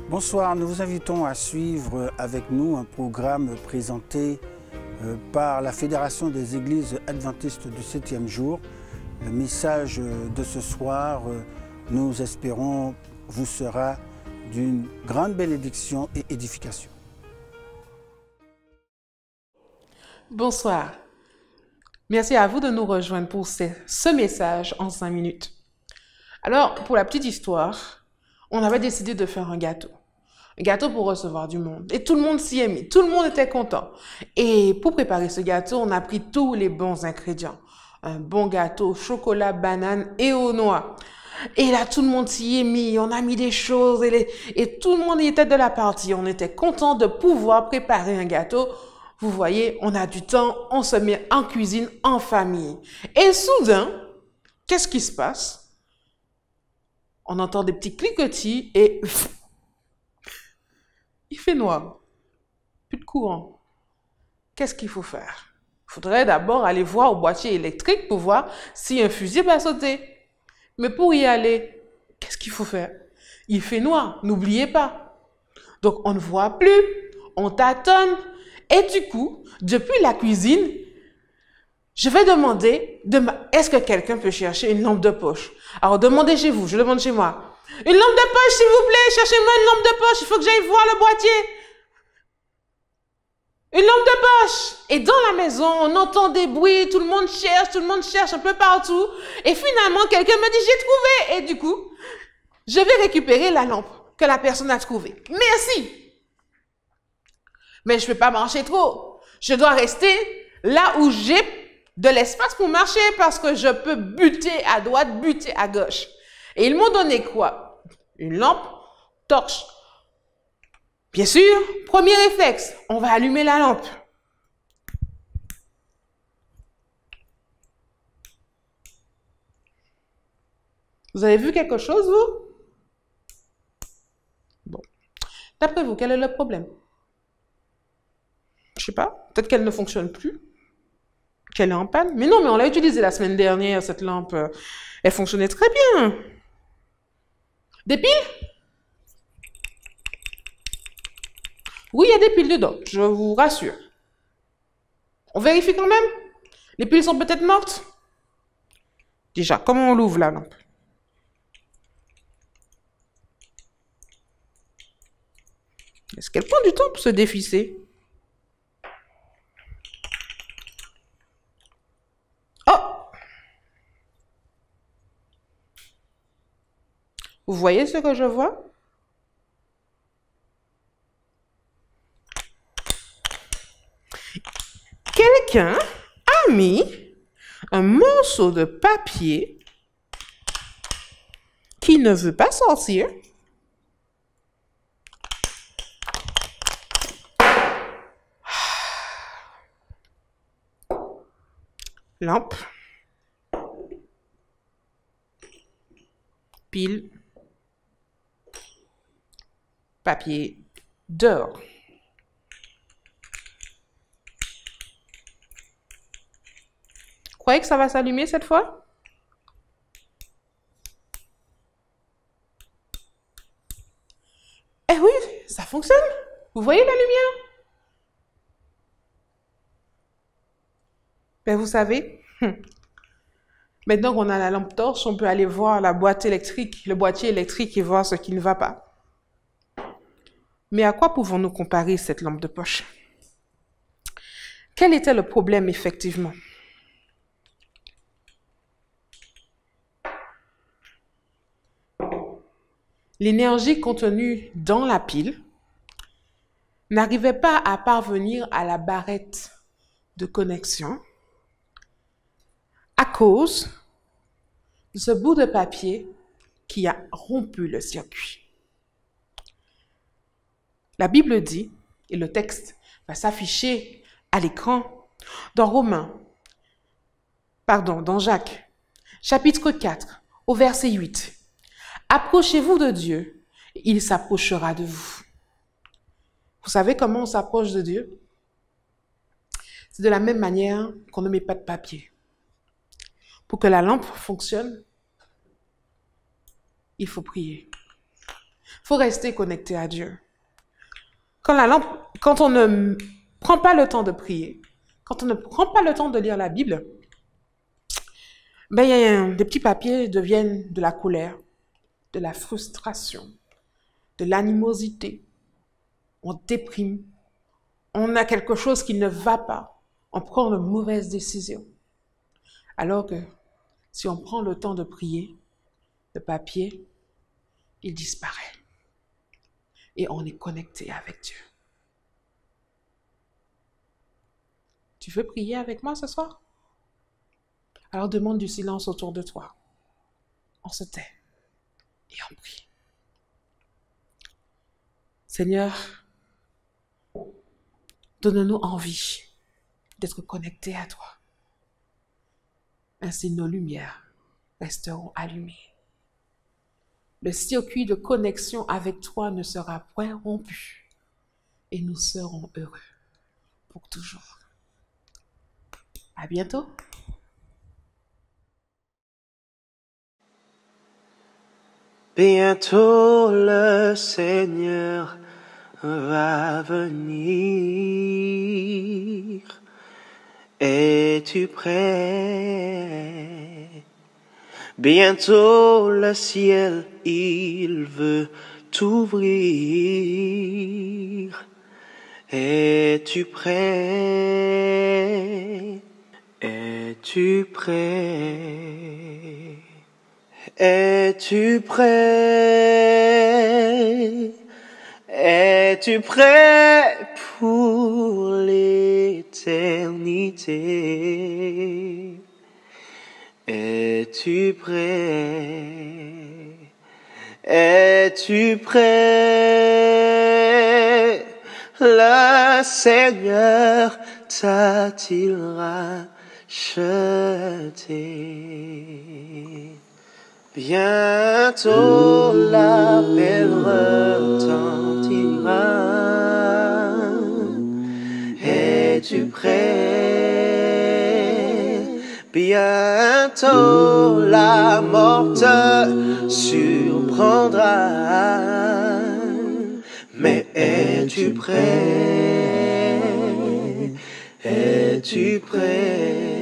Bonsoir, nous vous invitons à suivre avec nous un programme présenté par la Fédération des Églises Adventistes du 7e jour. Le message de ce soir, nous espérons, vous sera d'une grande bénédiction et édification. Bonsoir. Merci à vous de nous rejoindre pour ce message en 5 minutes. Alors, pour la petite histoire, on avait décidé de faire un gâteau. Un gâteau pour recevoir du monde. Et tout le monde s'y est mis. Tout le monde était content. Et pour préparer ce gâteau, on a pris tous les bons ingrédients. Un bon gâteau, chocolat, banane et aux noix. Et là, tout le monde s'y est mis. On a mis des choses et tout le monde y était de la partie. On était content de pouvoir préparer un gâteau. Vous voyez, on a du temps, on se met en cuisine en famille. Et soudain, qu'est-ce qui se passe? On entend des petits cliquetis et il fait noir. Plus de courant. Qu'est-ce qu'il faut faire? Il faudrait d'abord aller voir au boîtier électrique pour voir si un fusible a sauté. Mais pour y aller, qu'est-ce qu'il faut faire? Il fait noir, n'oubliez pas. Donc on ne voit plus, on tâtonne. Et du coup, depuis la cuisine, je vais demander, est-ce que quelqu'un peut chercher une lampe de poche? Alors demandez chez vous, je demande chez moi. Une lampe de poche, s'il vous plaît, cherchez-moi une lampe de poche, il faut que j'aille voir le boîtier. Une lampe de poche. Et dans la maison, on entend des bruits, tout le monde cherche un peu partout. Et finalement, quelqu'un me dit, j'ai trouvé. Et du coup, je vais récupérer la lampe que la personne a trouvée. Merci. Mais je ne peux pas marcher trop. Je dois rester là où j'ai de l'espace pour marcher parce que je peux buter à droite, buter à gauche. Et ils m'ont donné quoi? Une lampe, torche. Bien sûr, premier réflexe, on va allumer la lampe. Vous avez vu quelque chose, vous? Bon. D'après vous, quel est le problème? Je sais pas, peut-être qu'elle ne fonctionne plus, qu'elle est en panne. Mais non, mais on l'a utilisée la semaine dernière, cette lampe. Elle fonctionnait très bien. Des piles? Oui, il y a des piles dedans, je vous rassure. On vérifie quand même? Les piles sont peut-être mortes? Déjà, comment on l'ouvre la lampe? Est-ce qu'elle prend du temps pour se dévisser? Vous voyez ce que je vois? Quelqu'un a mis un morceau de papier qui ne veut pas sortir. Lampe. Pile. Papier dehors. Vous croyez que ça va s'allumer cette fois? Eh oui, ça fonctionne. Vous voyez la lumière? Ben vous savez, maintenant qu'on a la lampe torche, on peut aller voir la boîte électrique, le boîtier électrique et voir ce qui ne va pas. Mais à quoi pouvons-nous comparer cette lampe de poche? Quel était le problème effectivement? L'énergie contenue dans la pile n'arrivait pas à parvenir à la barrette de connexion à cause de ce bout de papier qui a rompu le circuit. La Bible dit, et le texte va s'afficher à l'écran, dans Jacques, chapitre 4, au verset 8. Approchez-vous de Dieu, et il s'approchera de vous. Vous savez comment on s'approche de Dieu? C'est de la même manière qu'on ne met pas de papier. Pour que la lampe fonctionne, il faut prier. faut rester connecté à Dieu. Quand on ne prend pas le temps de prier, quand on ne prend pas le temps de lire la Bible, ben, des petits papiers deviennent de la colère, de la frustration, de l'animosité. On déprime, on a quelque chose qui ne va pas, on prend de mauvaises décisions. Alors que si on prend le temps de prier, le papier, il disparaît. Et on est connecté avec Dieu. Tu veux prier avec moi ce soir? Alors demande du silence autour de toi. On se tait et on prie. Seigneur, donne-nous envie d'être connectés à toi. Ainsi nos lumières resteront allumées. Le circuit de connexion avec toi ne sera point rompu et nous serons heureux pour toujours. À bientôt. Bientôt le Seigneur va venir. Es-tu prêt? Bientôt le ciel, il veut t'ouvrir. Es-tu prêt? Es-tu prêt? Es-tu prêt? Es-tu prêt pour l'éternité? Es-tu prêt? Es-tu prêt? Le Seigneur t'a-t-il racheté? Bientôt l'appel retentira. Es-tu prêt? Bientôt la mort te surprendra. Mais es-tu prêt? Es-tu prêt?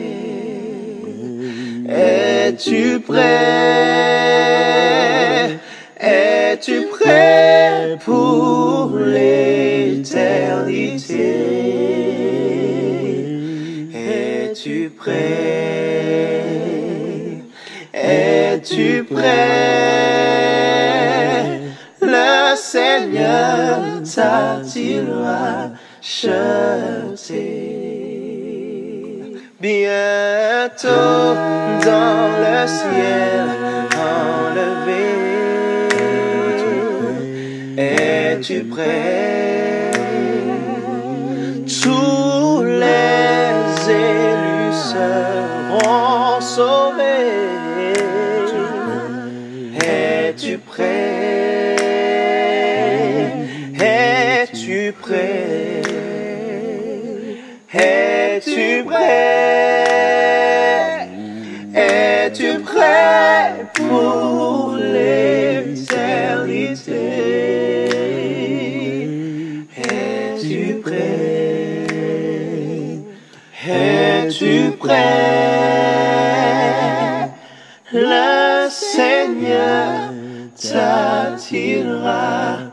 Es-tu prêt? Es-tu prêt pour l'éternité? Es-tu prêt? Es-tu prêt? Le Seigneur t'a-t-il racheté? Bientôt dans le ciel enlevé. Es-tu prêt? Tous les élus seront sauvés. Es-tu prêt? Es-tu prêt? Es-tu prêt? Es-tu prêt pour l'éternité? Es-tu prêt? Es-tu prêt? Le Seigneur t'a-t-il racheté?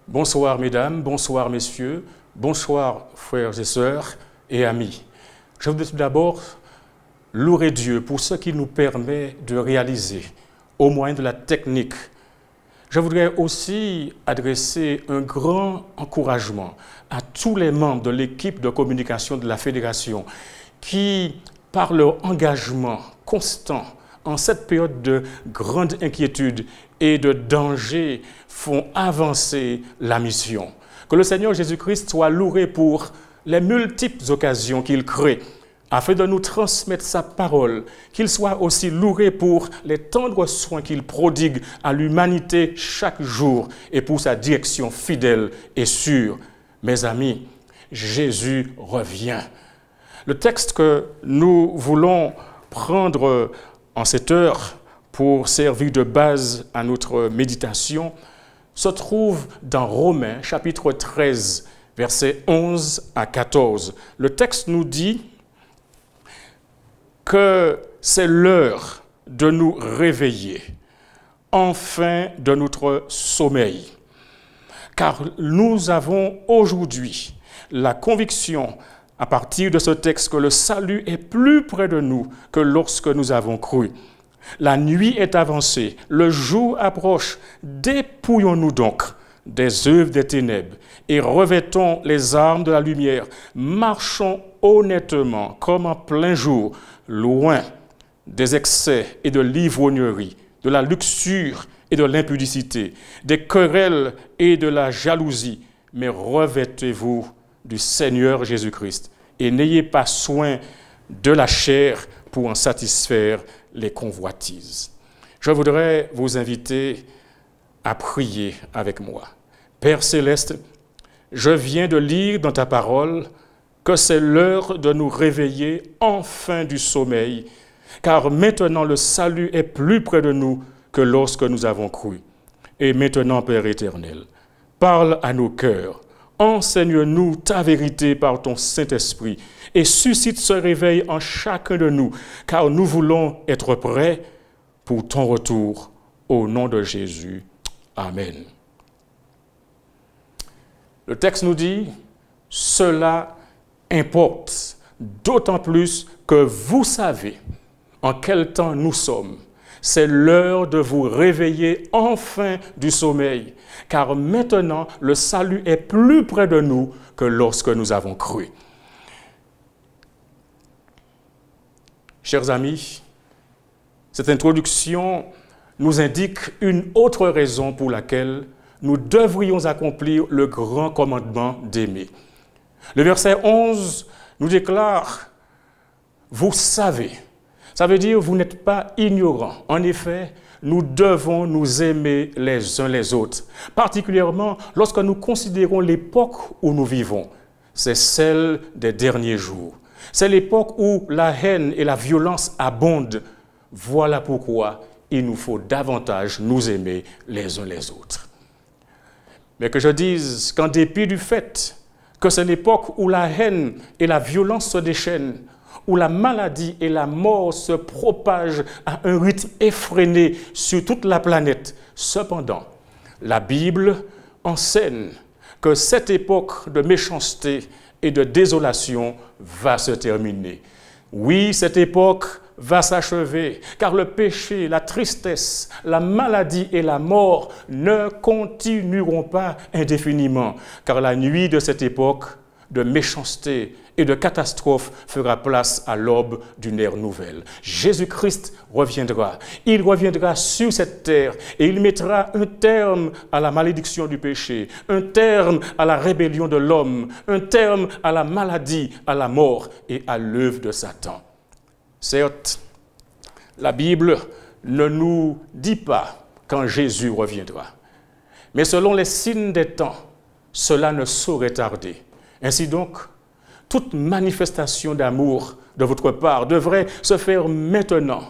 Bonsoir mesdames, bonsoir messieurs, bonsoir frères et sœurs et amis. Je voudrais tout d'abord louer Dieu pour ce qu'il nous permet de réaliser au moyen de la technique. Je voudrais aussi adresser un grand encouragement à tous les membres de l'équipe de communication de la Fédération qui, par leur engagement constant en cette période de grande inquiétude et de danger, font avancer la mission. Que le Seigneur Jésus-Christ soit loué pour les multiples occasions qu'il crée afin de nous transmettre sa parole, qu'il soit aussi loué pour les tendres soins qu'il prodigue à l'humanité chaque jour et pour sa direction fidèle et sûre. Mes amis, Jésus revient. Le texte que nous voulons prendre en cette heure pour servir de base à notre méditation se trouve dans Romains chapitre 13, versets 11 à 14. Le texte nous dit que c'est l'heure de nous réveiller, enfin de notre sommeil. Car nous avons aujourd'hui la conviction, à partir de ce texte, que le salut est plus près de nous que lorsque nous avons cru. La nuit est avancée, le jour approche. Dépouillons-nous donc des œuvres des ténèbres et revêtons les armes de la lumière. Marchons honnêtement comme en plein jour, loin des excès et de l'ivrognerie, de la luxure et de l'impudicité, des querelles et de la jalousie. Mais revêtez-vous du Seigneur Jésus-Christ et n'ayez pas soin de la chair pour en satisfaire les convoitises. Je voudrais vous inviter à prier avec moi. Père Céleste, je viens de lire dans ta parole que c'est l'heure de nous réveiller enfin du sommeil, car maintenant le salut est plus près de nous que lorsque nous avons cru. Et maintenant, Père éternel, parle à nos cœurs, enseigne-nous ta vérité par ton Saint-Esprit et suscite ce réveil en chacun de nous, car nous voulons être prêts pour ton retour. Au nom de Jésus. Amen. Le texte nous dit, cela importe, d'autant plus que vous savez en quel temps nous sommes. C'est l'heure de vous réveiller enfin du sommeil, car maintenant le salut est plus près de nous que lorsque nous avons cru. Chers amis, cette introduction nous indique une autre raison pour laquelle nous devrions accomplir le grand commandement d'aimer. Le verset 11 nous déclare « Vous savez ». Ça veut dire « Vous n'êtes pas ignorants ». En effet, nous devons nous aimer les uns les autres, particulièrement lorsque nous considérons l'époque où nous vivons. C'est celle des derniers jours. C'est l'époque où la haine et la violence abondent. Voilà pourquoi il nous faut davantage nous aimer les uns les autres. Mais que je dise qu'en dépit du fait que c'est l'époque où la haine et la violence se déchaînent, où la maladie et la mort se propagent à un rythme effréné sur toute la planète, cependant, la Bible enseigne que cette époque de méchanceté et de désolation va se terminer. Oui, cette époque va s'achever, car le péché, la tristesse, la maladie et la mort ne continueront pas indéfiniment, car la nuit de cette époque de méchanceté et de catastrophe fera place à l'aube d'une ère nouvelle. Jésus-Christ reviendra. Il reviendra sur cette terre et il mettra un terme à la malédiction du péché, un terme à la rébellion de l'homme, un terme à la maladie, à la mort et à l'œuvre de Satan. Certes, la Bible ne nous dit pas quand Jésus reviendra, mais selon les signes des temps, cela ne saurait tarder. Ainsi donc, toute manifestation d'amour de votre part devrait se faire maintenant.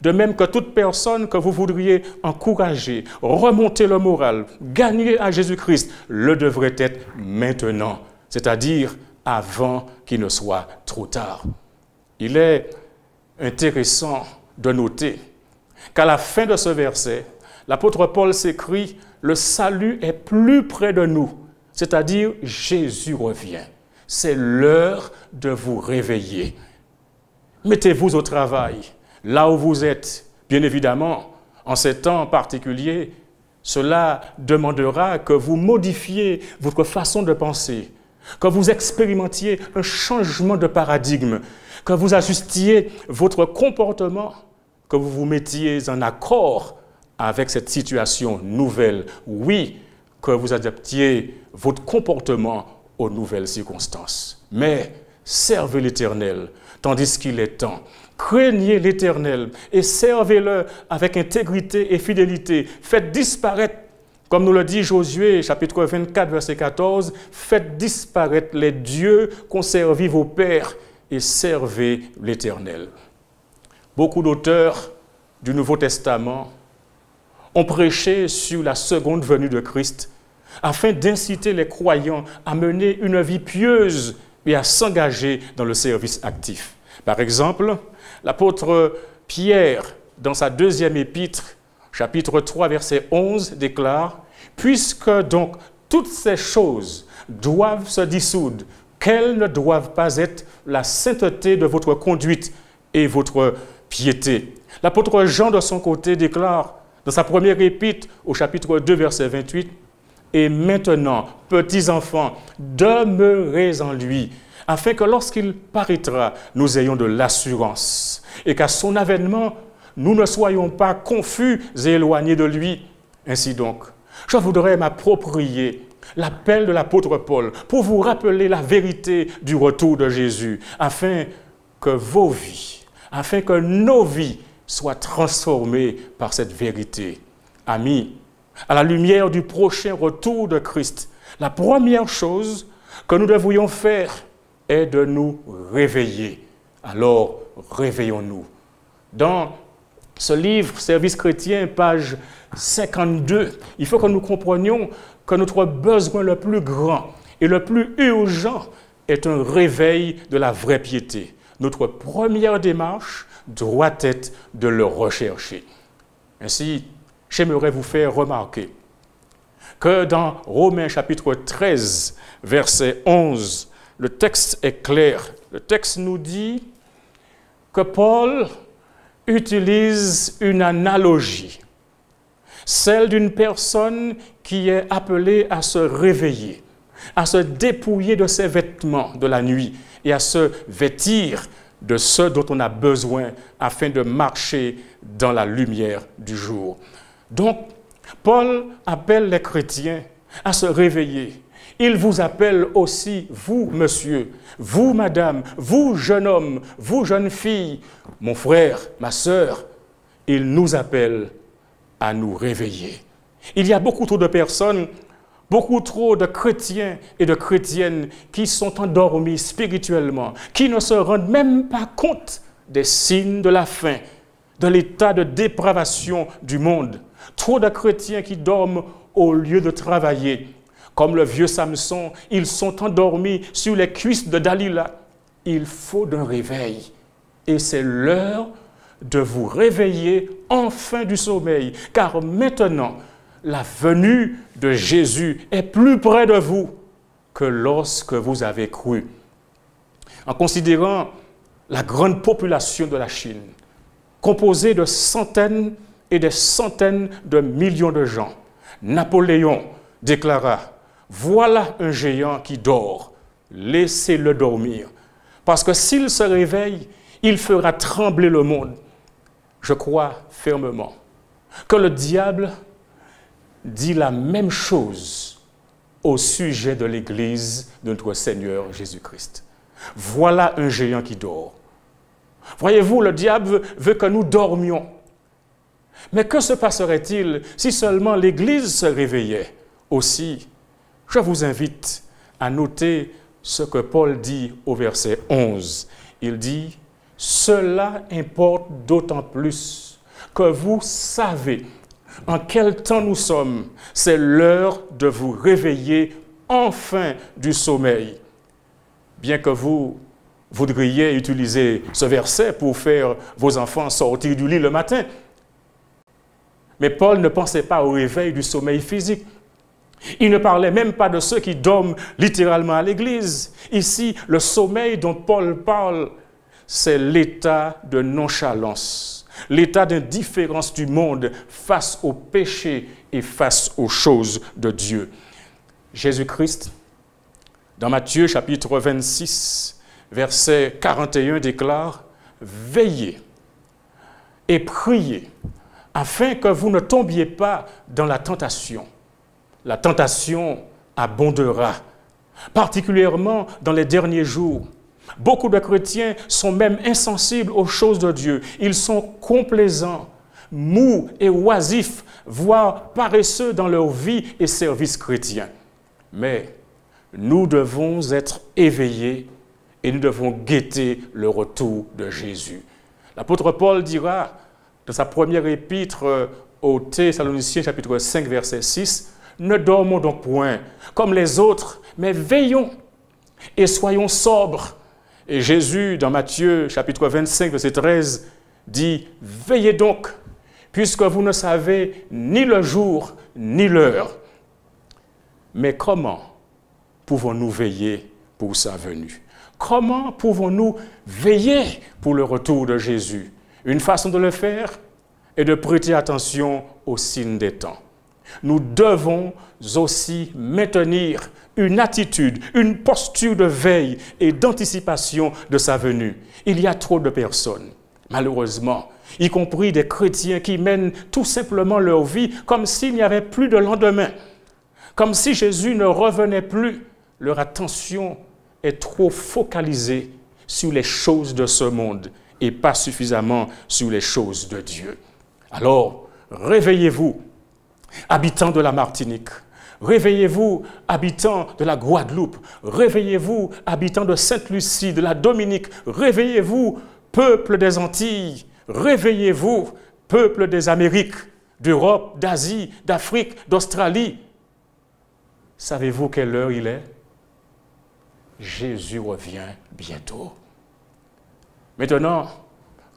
De même que toute personne que vous voudriez encourager, remonter le moral, gagner à Jésus-Christ, le devrait être maintenant, c'est-à-dire avant qu'il ne soit trop tard. Il est intéressant de noter qu'à la fin de ce verset, l'apôtre Paul s'écrit « Le salut est plus près de nous ». C'est-à-dire, Jésus revient. C'est l'heure de vous réveiller. Mettez-vous au travail, là où vous êtes. Bien évidemment, en ces temps particuliers, cela demandera que vous modifiez votre façon de penser, que vous expérimentiez un changement de paradigme, que vous ajustiez votre comportement, que vous vous mettiez en accord avec cette situation nouvelle. Oui, que vous adaptiez votre comportement aux nouvelles circonstances. Mais servez l'Éternel, tandis qu'il est temps. Craignez l'Éternel et servez-le avec intégrité et fidélité. Faites disparaître, comme nous le dit Josué, chapitre 24, verset 14, faites disparaître les dieux qu'ont servi vos pères et servez l'Éternel. Beaucoup d'auteurs du Nouveau Testament ont prêché sur la seconde venue de Christ afin d'inciter les croyants à mener une vie pieuse et à s'engager dans le service actif. Par exemple, l'apôtre Pierre, dans sa deuxième épître, chapitre 3, verset 11, déclare « Puisque donc toutes ces choses doivent se dissoudre, qu'elles ne doivent pas être la sainteté de votre conduite et votre piété. » L'apôtre Jean, de son côté, déclare dans sa première épître, au chapitre 2, verset 28, « Et maintenant, petits enfants, demeurez en lui, afin que lorsqu'il paraîtra, nous ayons de l'assurance, et qu'à son avènement, nous ne soyons pas confus et éloignés de lui. » Ainsi donc, je voudrais m'approprier l'appel de l'apôtre Paul pour vous rappeler la vérité du retour de Jésus, afin que vos vies, afin que nos vies soient transformées par cette vérité. Amis, à la lumière du prochain retour de Christ, la première chose que nous devrions faire est de nous réveiller. Alors, réveillons-nous. Dans ce livre, Service chrétien, page 52, il faut que nous comprenions que notre besoin le plus grand et le plus urgent est un réveil de la vraie piété. Notre première démarche doit être de le rechercher. Ainsi, j'aimerais vous faire remarquer que dans Romains chapitre 13, verset 11, le texte est clair. Le texte nous dit que Paul utilise une analogie, celle d'une personne qui est appelée à se réveiller, à se dépouiller de ses vêtements de la nuit et à se vêtir de ce dont on a besoin afin de marcher dans la lumière du jour. Donc, Paul appelle les chrétiens à se réveiller. Il vous appelle aussi, vous, monsieur, vous, madame, vous, jeune homme, vous, jeune fille, mon frère, ma sœur, il nous appelle à nous réveiller. Il y a beaucoup trop de personnes, beaucoup trop de chrétiens et de chrétiennes qui sont endormis spirituellement, qui ne se rendent même pas compte des signes de la fin, de l'état de dépravation du monde. Trop de chrétiens qui dorment au lieu de travailler. Comme le vieux Samson, ils sont endormis sur les cuisses de Dalila. Il faut d'un réveil. Et c'est l'heure de vous réveiller enfin du sommeil, car maintenant, la venue de Jésus est plus près de vous que lorsque vous avez cru. En considérant la grande population de la Chine, composée de centaines et des centaines de millions de gens, Napoléon déclara « Voilà un géant qui dort, laissez-le dormir, parce que s'il se réveille, il fera trembler le monde. » Je crois fermement que le diable dit la même chose au sujet de l'Église de notre Seigneur Jésus-Christ. Voilà un géant qui dort. Voyez-vous, le diable veut que nous dormions. Mais que se passerait-il si seulement l'Église se réveillait aussi? Je vous invite à noter ce que Paul dit au verset 11. Il dit « Cela importe d'autant plus que vous savez en quel temps nous sommes. C'est l'heure de vous réveiller enfin du sommeil. » Bien que vous voudriez utiliser ce verset pour faire vos enfants sortir du lit le matin, mais Paul ne pensait pas au réveil du sommeil physique. Il ne parlait même pas de ceux qui dorment littéralement à l'église. Ici, le sommeil dont Paul parle, c'est l'état de nonchalance, l'état d'indifférence du monde face au péché et face aux choses de Dieu. Jésus-Christ, dans Matthieu chapitre 26, verset 41, déclare « Veillez et priez afin que vous ne tombiez pas dans la tentation. La tentation abondera, particulièrement dans les derniers jours. Beaucoup de chrétiens sont même insensibles aux choses de Dieu. Ils sont complaisants, mous et oisifs, voire paresseux dans leur vie et service chrétien. Mais nous devons être éveillés et nous devons guetter le retour de Jésus. L'apôtre Paul dira dans sa première épître aux Thessaloniciens, chapitre 5, verset 6, « Ne dormons donc point comme les autres, mais veillons et soyons sobres. » Et Jésus, dans Matthieu, chapitre 25, verset 13, dit « Veillez donc, puisque vous ne savez ni le jour ni l'heure. » Mais comment pouvons-nous veiller pour sa venue? Comment pouvons-nous veiller pour le retour de Jésus? Une façon de le faire est de prêter attention aux signes des temps. Nous devons aussi maintenir une attitude, une posture de veille et d'anticipation de sa venue. Il y a trop de personnes, malheureusement, y compris des chrétiens qui mènent tout simplement leur vie comme s'il n'y avait plus de lendemain, comme si Jésus ne revenait plus. Leur attention est trop focalisée sur les choses de ce monde et pas suffisamment sur les choses de Dieu. Alors, réveillez-vous, habitants de la Martinique. Réveillez-vous, habitants de la Guadeloupe. Réveillez-vous, habitants de Sainte-Lucie, de la Dominique. Réveillez-vous, peuple des Antilles. Réveillez-vous, peuple des Amériques, d'Europe, d'Asie, d'Afrique, d'Australie. Savez-vous quelle heure il est? Jésus revient bientôt. Maintenant,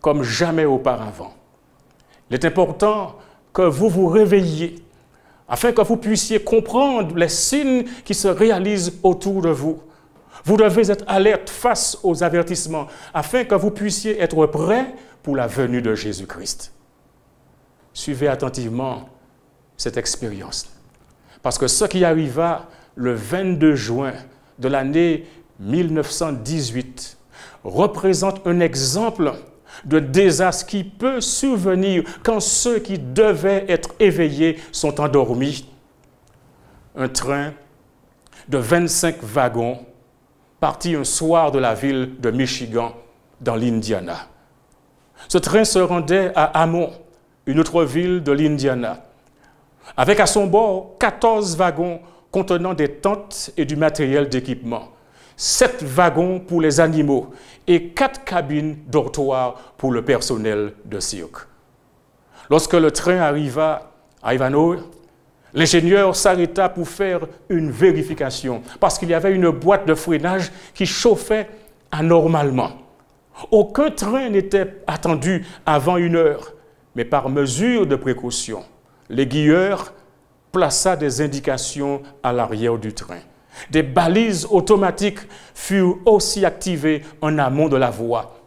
comme jamais auparavant, il est important que vous vous réveilliez afin que vous puissiez comprendre les signes qui se réalisent autour de vous. Vous devez être alerte face aux avertissements afin que vous puissiez être prêts pour la venue de Jésus-Christ. Suivez attentivement cette expérience. Parce que ce qui arriva le 22 juin de l'année 1918 représente un exemple de désastre qui peut survenir quand ceux qui devaient être éveillés sont endormis. Un train de 25 wagons partit un soir de la ville de Michigan, dans l'Indiana. Ce train se rendait à Hammond, une autre ville de l'Indiana, avec à son bord 14 wagons contenant des tentes et du matériel d'équipement, 7 wagons pour les animaux et 4 cabines dortoirs pour le personnel de cirque. Lorsque le train arriva à Ivanhoe, l'ingénieur s'arrêta pour faire une vérification parce qu'il y avait une boîte de freinage qui chauffait anormalement. Aucun train n'était attendu avant 1 heure, mais par mesure de précaution, l'aiguilleur plaça des indications à l'arrière du train. Des balises automatiques furent aussi activées en amont de la voie.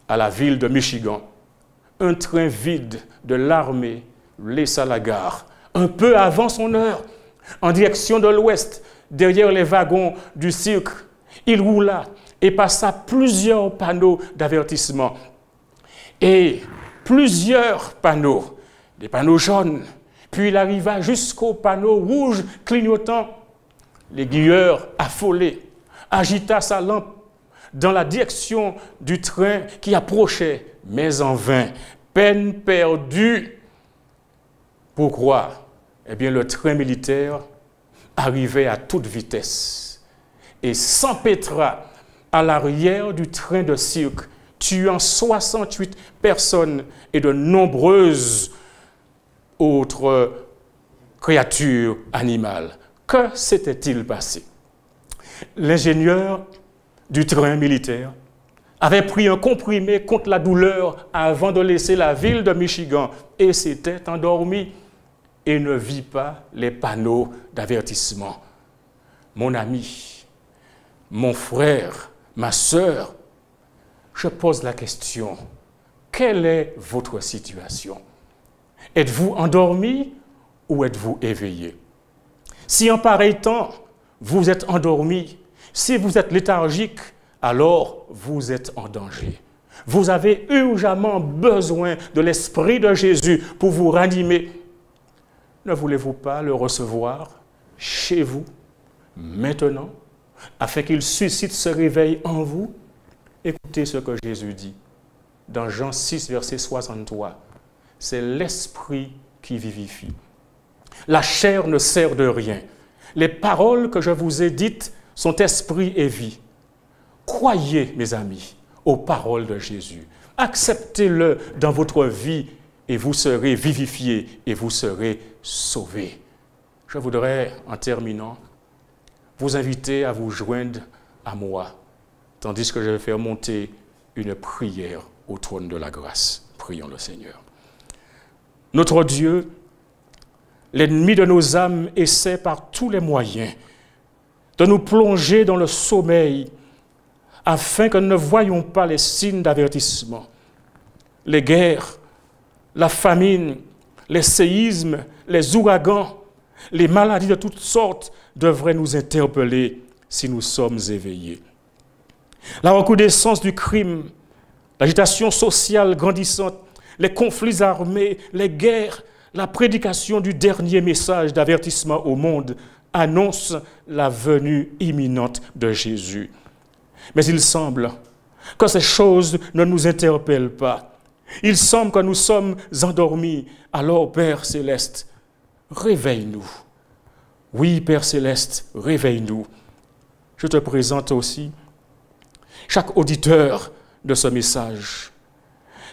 À la ville de Michigan, un train vide de l'armée laissa la gare un peu avant son heure, en direction de l'ouest, derrière les wagons du cirque. Il roula et passa plusieurs panneaux d'avertissement et plusieurs panneaux, des panneaux jaunes. Puis il arriva jusqu'au panneau rouge clignotant. L'aiguilleur, affolé, agita sa lampe dans la direction du train qui approchait, mais en vain, peine perdue. Pourquoi? Eh bien, le train militaire arrivait à toute vitesse et s'empêtra à l'arrière du train de cirque, tuant 68 personnes et de nombreuses autres créatures animales. Que s'était-il passé? L'ingénieur du train militaire avait pris un comprimé contre la douleur avant de laisser la ville de Michigan et s'était endormi et ne vit pas les panneaux d'avertissement. Mon ami, mon frère, ma sœur, je pose la question, quelle est votre situation? Êtes-vous endormi ou êtes-vous éveillé? Si en pareil temps, vous êtes endormi, si vous êtes léthargique, alors vous êtes en danger. Vous avez urgemment besoin de l'Esprit de Jésus pour vous ranimer. Ne voulez-vous pas le recevoir chez vous, maintenant? afin qu'il suscite ce réveil en vous. Écoutez ce que Jésus dit dans Jean 6, verset 63. C'est l'esprit qui vivifie. La chair ne sert de rien. Les paroles que je vous ai dites sont esprit et vie. Croyez, mes amis, aux paroles de Jésus. Acceptez-le dans votre vie et vous serez vivifiés et vous serez sauvés. Je voudrais, en terminant, vous inviter à vous joindre à moi, tandis que je vais faire monter une prière au trône de la grâce. Prions le Seigneur. Notre Dieu, l'ennemi de nos âmes essaie par tous les moyens de nous plonger dans le sommeil afin que nous ne voyions pas les signes d'avertissement. Les guerres, la famine, les séismes, les ouragans, les maladies de toutes sortes devraient nous interpeller si nous sommes éveillés. La recrudescence du crime, l'agitation sociale grandissante, les conflits armés, les guerres, la prédication du dernier message d'avertissement au monde annonce la venue imminente de Jésus. Mais il semble que ces choses ne nous interpellent pas. Il semble que nous sommes endormis. Alors, Père Céleste, réveille-nous. Oui, Père Céleste, réveille-nous. Je te présente aussi chaque auditeur de ce message.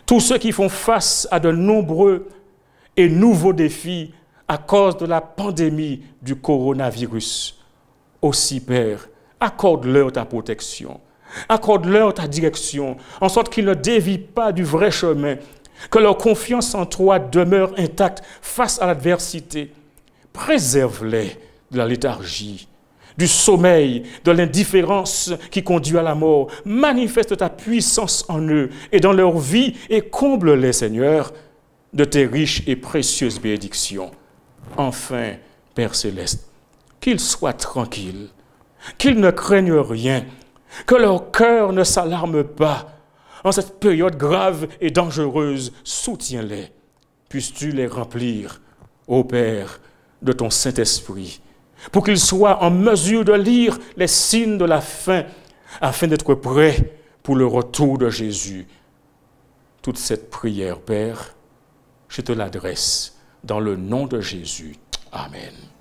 Tous ceux qui font face à de nombreux et nouveaux défis à cause de la pandémie du coronavirus. Aussi, Père, accorde-leur ta protection, accorde-leur ta direction, en sorte qu'ils ne dévient pas du vrai chemin, que leur confiance en toi demeure intacte face à l'adversité. Préserve-les de la léthargie, du sommeil, de l'indifférence qui conduit à la mort. Manifeste ta puissance en eux et dans leur vie et comble-les, Seigneur, de tes riches et précieuses bénédictions. Enfin, Père Céleste, qu'ils soient tranquilles, qu'ils ne craignent rien, que leur cœur ne s'alarme pas. En cette période grave et dangereuse, soutiens-les. Puisses-tu les remplir, ô Père, de ton Saint-Esprit, pour qu'ils soient en mesure de lire les signes de la fin, afin d'être prêts pour le retour de Jésus. Toute cette prière, Père, je te l'adresse dans le nom de Jésus. Amen.